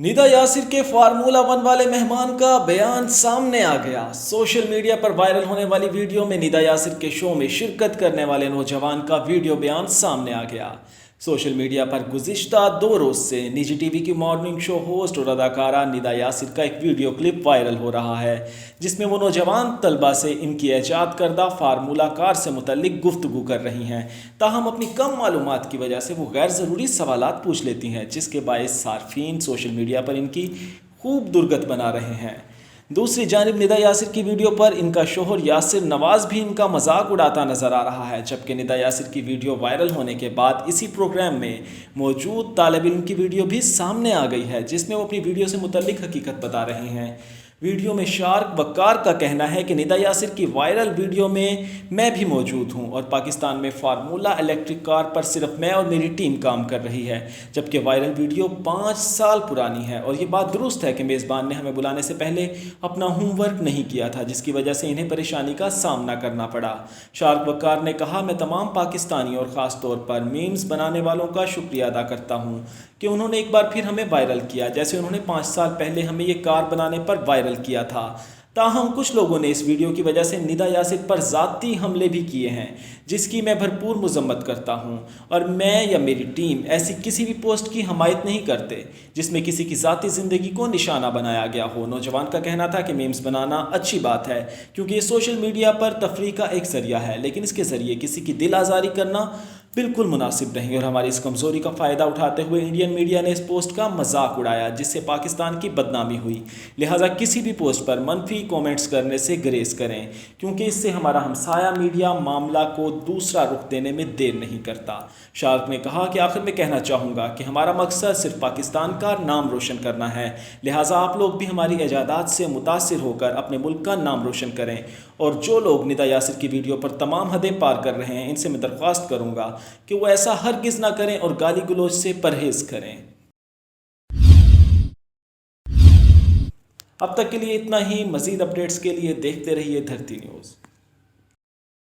निदा यासिर के formula one वाले मेहमान का बयान सामने आ गया। सोशल मीडिया पर वायरल होने वाली वीडियो में निदा यासिर के शो में शिरकत करने वाले नौजवान का वीडियो बयान सामने आ गया। सोशल मीडिया पर गुज़िश्ता 2 रोज़ से निजी टीवी की मॉर्निंग शो होस्ट और अदाकारा निदा यासिर का एक वीडियो क्लिप वायरल हो रहा है, जिसमें वो नौजवान तलबा से इनकी ईजाद करदा फार्मूला कार से मुतल्लिक गुफ्तगू कर रही हैं। ताहम अपनी कम मालूमात की वजह से वो गैर ज़रूरी सवालात पूछ लेती हैं, जिसके बायस सार्फिन सोशल मीडिया पर इनकी खूब दुर्गत बना रहे हैं। दूसरी जानिब निदा यासिर की वीडियो पर इनका शोहर यासिर नवाज़ भी इनका मजाक उड़ाता नजर आ रहा है। जबकि निदा यासिर की वीडियो वायरल होने के बाद इसी प्रोग्राम में मौजूद तालिब इल्म की वीडियो भी सामने आ गई है, जिसमें वो अपनी वीडियो से मुतल्लिक हकीकत बता रहे हैं। वीडियो में शार्क वक्कार का कहना है कि निदा यासिर की वायरल वीडियो में मैं भी मौजूद हूं और पाकिस्तान में फार्मूला इलेक्ट्रिक कार पर सिर्फ मैं और मेरी टीम काम कर रही है, जबकि वायरल वीडियो 5 साल पुरानी है। और ये बात दुरुस्त है कि मेज़बान ने हमें बुलाने से पहले अपना होमवर्क नहीं किया था, जिसकी वजह से इन्हें परेशानी का सामना करना पड़ा। शार्क वक्कार ने कहा, मैं तमाम पाकिस्तानी और ख़ास तौर पर मीम्स बनाने वालों का शुक्रिया अदा करता हूँ कि उन्होंने एक बार फिर हमें वायरल किया, जैसे उन्होंने 5 साल पहले हमें ये कार बनाने पर वायरल किया था। ताहम कुछ लोगों ने इस वीडियो की वजह से निदा यासिर पर ज़ाती हमले भी किए हैं, जिसकी मैं भरपूर मजम्मत करता हूं। और मैं या मेरी टीम ऐसी किसी भी पोस्ट की हमायत नहीं करते जिसमें किसी की ज़ाती ज़िंदगी को निशाना बनाया गया हो। नौजवान का कहना था कि मीम्स बनाना अच्छी बात है, क्योंकि ये सोशल मीडिया पर तफरीह का एक ज़रिया है, लेकिन इसके ज़रिए किसी की दिल आज़ारी करना बिल्कुल मुनासिब नहीं। और हमारी इस कमज़ोरी का फ़ायदा उठाते हुए इंडियन मीडिया ने इस पोस्ट का मजाक उड़ाया, जिससे पाकिस्तान की बदनामी हुई। लिहाजा किसी भी पोस्ट पर मनफी कमेंट्स करने से गुरेज करें, क्योंकि इससे हमारा हमसाया मीडिया मामला को दूसरा रुख देने में देर नहीं करता। शार्क ने कहा कि आखिर में कहना चाहूँगा कि हमारा मकसद सिर्फ पाकिस्तान का नाम रोशन करना है, लिहाजा आप लोग भी हमारी इजादात से मुतासिर होकर अपने मुल्क का नाम रोशन करें। और जो लोग निदा यासिर की वीडियो पर तमाम हदें पार कर रहे हैं, इनसे मैं दरख्वास्त करूँगा कि वो ऐसा हरगिज़ ना करें और गाली गलौज से परहेज़ करें। अब तक के लिए इतना ही। मज़ीद अपडेट्स के लिए देखते रहिए धरती न्यूज़।